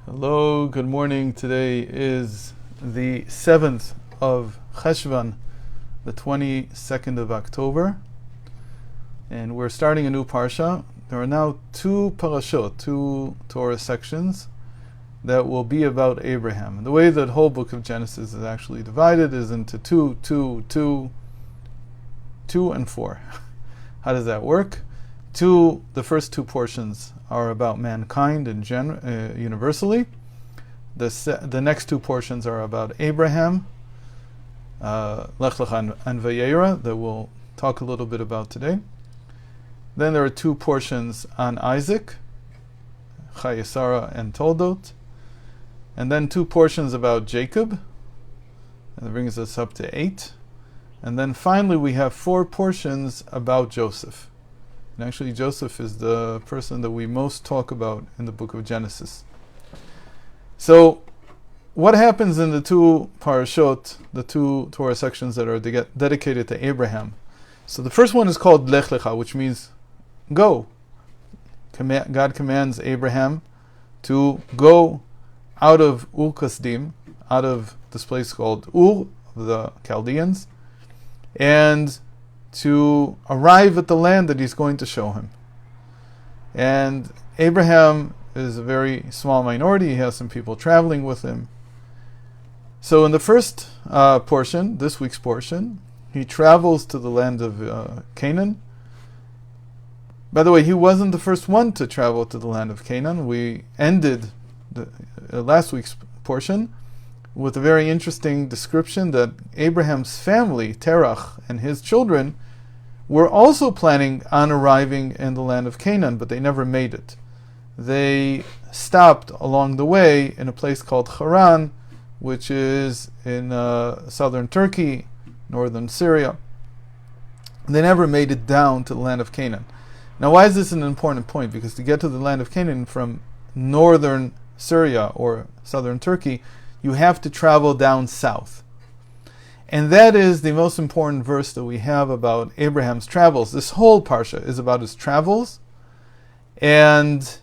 Hello, good morning. Today is the 7th of Cheshvan, the 22nd of October, and we're starting a new parsha. There are now two parashot, two Torah sections that will be about Abraham. And the way that the whole book of Genesis is actually divided is into two, and four. How does that work? The first two portions are about mankind in universally. The next two portions are about Abraham, Lech, and Vayera, that we'll talk a little bit about today. Then there are two portions on Isaac, Chayesara and Toldot, and then two portions about Jacob, and that brings us up to 8. And then finally we have 4 portions about Joseph. And actually Joseph is the person that we most talk about in the book of Genesis. So, what happens in the two parashot, the two Torah sections that are dedicated to Abraham? So the first one is called Lecha, which means go. God commands Abraham to go out of Ur Kasdim, out of this place called Ur, the Chaldeans, and to arrive at the land that he's going to show him. And Abraham is a very small minority. He has some people traveling with him. So in the first portion, this week's portion, he travels to the land of Canaan. By the way, he wasn't the first one to travel to the land of Canaan. We ended last week's portion with a very interesting description that Abraham's family, Terach, and his children were also planning on arriving in the land of Canaan, but they never made it. They stopped along the way in a place called Haran, which is in southern Turkey, northern Syria. They never made it down to the land of Canaan. Now, why is this an important point? Because to get to the land of Canaan from northern Syria or southern Turkey, you have to travel down south. And that is the most important verse that we have about Abraham's travels. This whole parsha is about his travels, and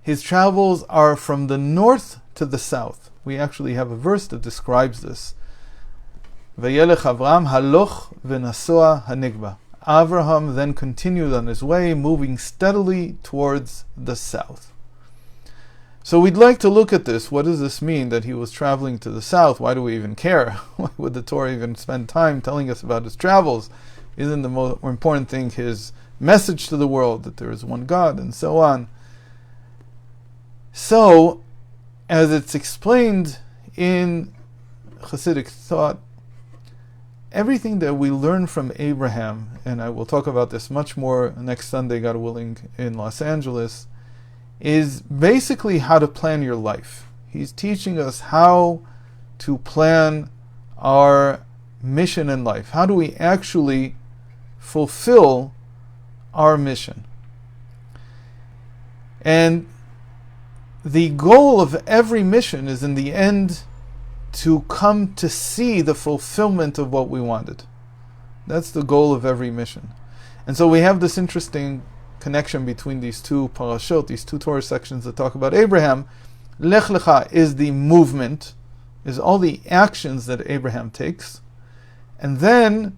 his travels are from the north to the south. We actually have a verse that describes this. Vayelech Avram haloch v'nasoa hanigba. Avraham then continued on his way, moving steadily towards the south. So we'd like to look at this. What does this mean that he was traveling to the south? Why do we even care? Why would the Torah even spend time telling us about his travels? Isn't the more important thing his message to the world, that there is one God, and so on? So, as it's explained in Hasidic thought, everything that we learn from Abraham, and I will talk about this much more next Sunday, God willing, in Los Angeles, is basically how to plan your life. He's teaching us how to plan our mission in life. How do we actually fulfill our mission? And the goal of every mission is in the end to come to see the fulfillment of what we wanted. That's the goal of every mission. And so we have this interesting connection between these two parashot, these two Torah sections that talk about Abraham. Lech Lecha is the movement, is all the actions that Abraham takes. And then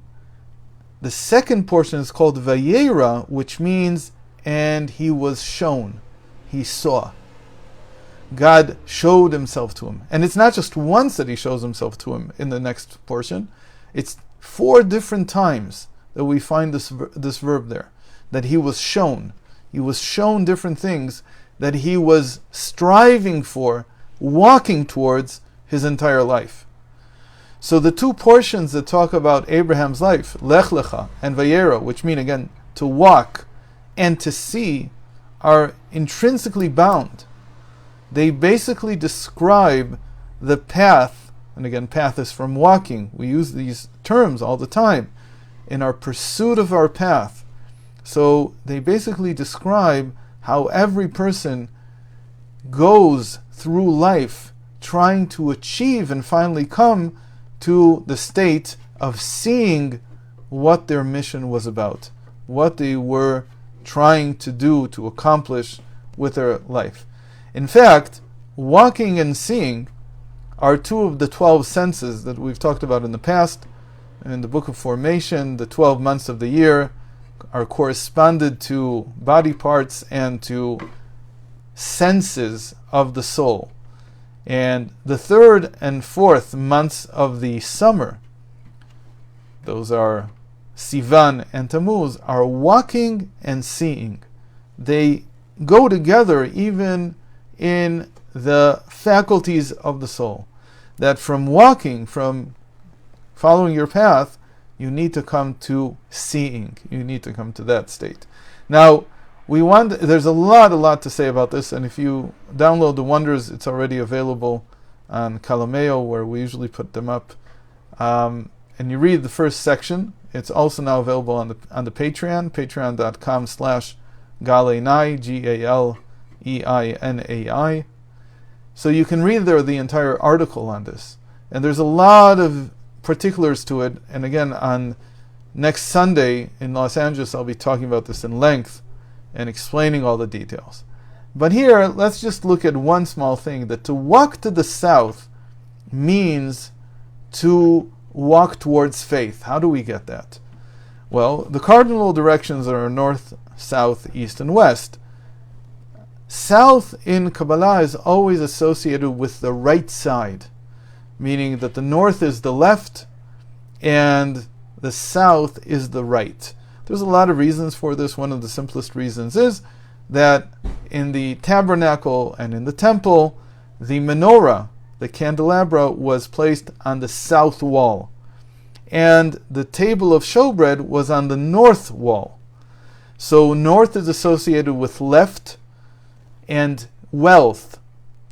the second portion is called Vayera, which means, and he was shown. He saw. God showed himself to him. And it's not just once that he shows himself to him in the next portion. It's 4 different times that we find this verb there. That he was shown. He was shown different things that he was striving for, walking towards his entire life. So the two portions that talk about Abraham's life, Lech Lecha and Vayera, which mean again to walk and to see, are intrinsically bound. They basically describe the path, and again, path is from walking. We use these terms all the time in our pursuit of our path. So they basically describe how every person goes through life trying to achieve and finally come to the state of seeing what their mission was about, what they were trying to do, to accomplish with their life. In fact, walking and seeing are two of the 12 senses that we've talked about in the past. In the Book of Formation, the 12 months of the year are corresponded to body parts and to senses of the soul. And the third and fourth months of the summer, those are Sivan and Tammuz, are walking and seeing. They go together even in the faculties of the soul. That from walking, from following your path, you need to come to seeing. You need to come to that state. Now, there's a lot to say about this, and if you download the Wonders, it's already available on Calameo, where we usually put them up. And you read the first section. It's also now available on the Patreon, patreon.com/Galeinai, Galeeinai. So you can read there the entire article on this. And there's a lot of particulars to it. And again, on next Sunday in Los Angeles, I'll be talking about this in length and explaining all the details. But here, let's just look at one small thing, that to walk to the south means to walk towards faith. How do we get that? Well, the cardinal directions are north, south, east, and west. South in Kabbalah is always associated with the right side, meaning that the north is the left and the south is the right. There's a lot of reasons for this. One of the simplest reasons is that in the tabernacle and in the temple, the menorah, the candelabra, was placed on the south wall, and the table of showbread was on the north wall. So north is associated with left and wealth.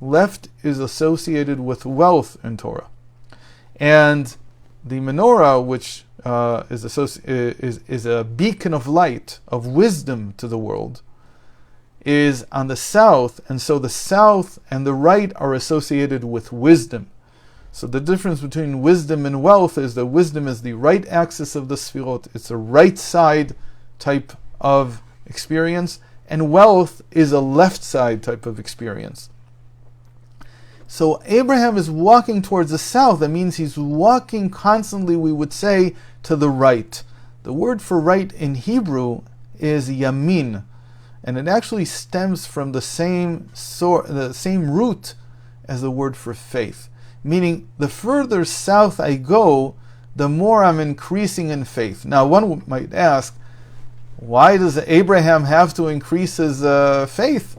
Left is associated with wealth in Torah. And the menorah, which is a beacon of light, of wisdom to the world, is on the south, and so the south and the right are associated with wisdom. So the difference between wisdom and wealth is that wisdom is the right axis of the Sfirot, it's a right side type of experience, and wealth is a left side type of experience. So Abraham is walking towards the south. That means he's walking constantly, we would say, to the right. The word for right in Hebrew is yamin, and it actually stems from the same root as the word for faith. Meaning, the further south I go, the more I'm increasing in faith. Now, one might ask, why does Abraham have to increase his faith?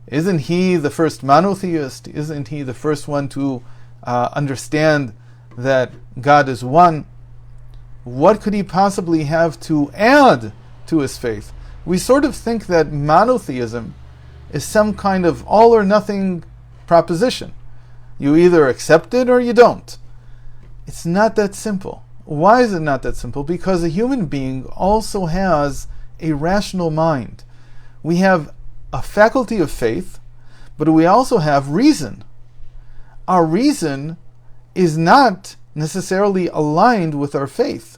Isn't he the first monotheist? Isn't he the first one to understand that God is one? What could he possibly have to add to his faith? We sort of think that monotheism is some kind of all or nothing proposition. You either accept it or you don't. It's not that simple. Why is it not that simple? Because a human being also has a rational mind. We have a faculty of faith, but we also have reason. Our reason is not necessarily aligned with our faith.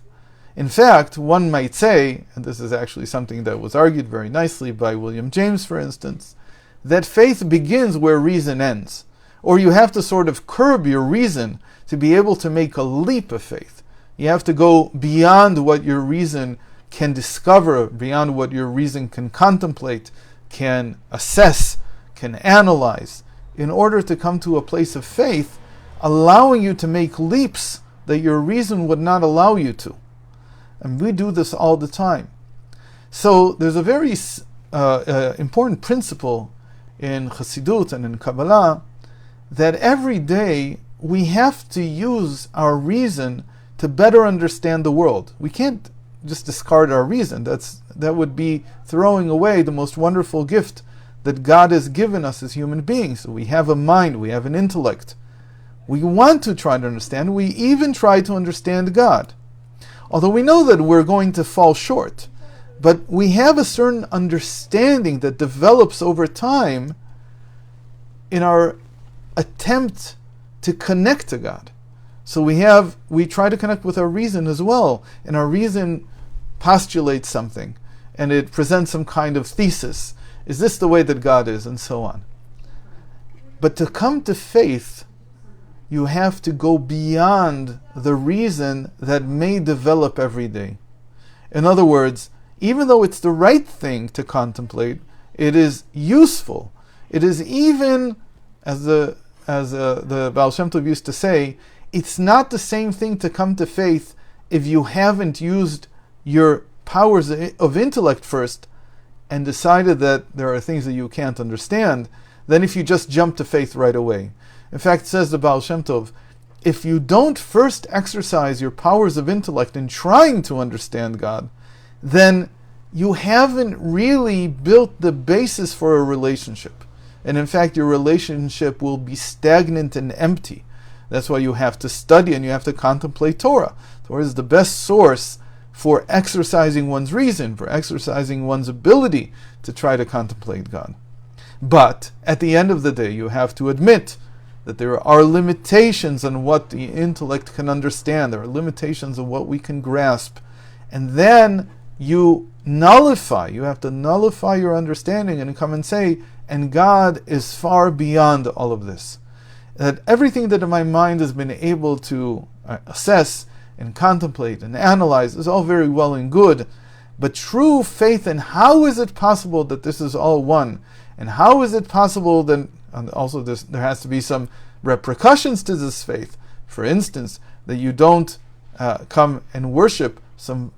In fact, one might say, and this is actually something that was argued very nicely by William James, for instance, that faith begins where reason ends. Or you have to sort of curb your reason to be able to make a leap of faith. You have to go beyond what your reason can discover, beyond what your reason can contemplate, can assess, can analyze, in order to come to a place of faith, allowing you to make leaps that your reason would not allow you to. And we do this all the time. So there's a very important principle in Chassidut and in Kabbalah, that every day we have to use our reason to better understand the world. We can't just discard our reason. That would be throwing away the most wonderful gift that God has given us as human beings. So we have a mind, we have an intellect. We want to try to understand. We even try to understand God. Although we know that we're going to fall short. But we have a certain understanding that develops over time in our attempt to connect to God. So we try to connect with our reason as well, and our reason postulates something, and it presents some kind of thesis. Is this the way that God is? And so on. But to come to faith, you have to go beyond the reason that may develop every day. In other words, even though it's the right thing to contemplate, it is useful. It is even, as the Baal Shem Tov used to say, it's not the same thing to come to faith if you haven't used your powers of intellect first and decided that there are things that you can't understand, than if you just jump to faith right away. In fact, says the Baal Shem Tov, if you don't first exercise your powers of intellect in trying to understand God, then you haven't really built the basis for a relationship. And in fact, your relationship will be stagnant and empty. That's why you have to study and you have to contemplate Torah. Torah is the best source for exercising one's reason, for exercising one's ability to try to contemplate God. But at the end of the day, you have to admit that there are limitations on what the intellect can understand. There are limitations on what we can grasp. And then you have to nullify your understanding and come and say, and God is far beyond all of this. That everything that my mind has been able to assess and contemplate and analyze is all very well and good, but true faith, and how is it possible that this is all one? And how is it possible that, and also there has to be some repercussions to this faith. For instance, that you don't come and worship some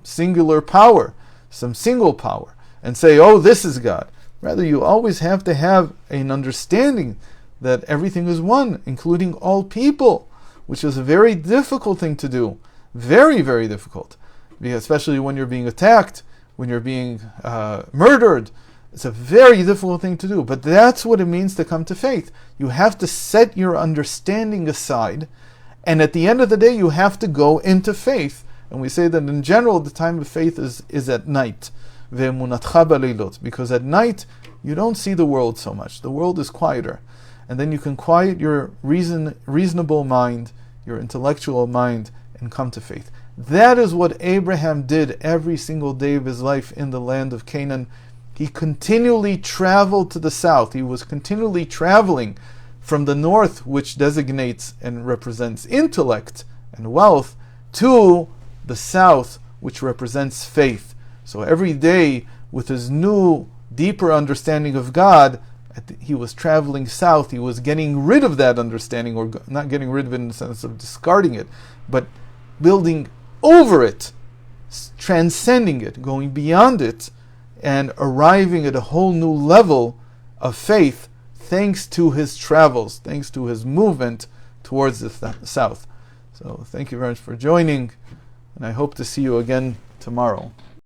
singular power, some single power, and say, oh, this is God. Rather, you always have to have an understanding that everything is one, including all people, which is a very difficult thing to do. Very, very difficult. Especially when you're being attacked, when you're being murdered. It's a very difficult thing to do. But that's what it means to come to faith. You have to set your understanding aside, and at the end of the day, you have to go into faith. And we say that in general, the time of faith is at night. Because at night, you don't see the world so much. The world is quieter. And then you can quiet your reasonable mind, your intellectual mind, and come to faith. That is what Abraham did every single day of his life in the land of Canaan. He continually traveled to the south. He was continually traveling from the north, which designates and represents intellect and wealth, to the south, which represents faith. So every day, with his new, deeper understanding of God, he was traveling south. He was getting rid of that understanding, or not getting rid of it in the sense of discarding it, but building over it, transcending it, going beyond it, and arriving at a whole new level of faith, thanks to his travels, thanks to his movement towards the south. So thank you very much for joining, and I hope to see you again tomorrow.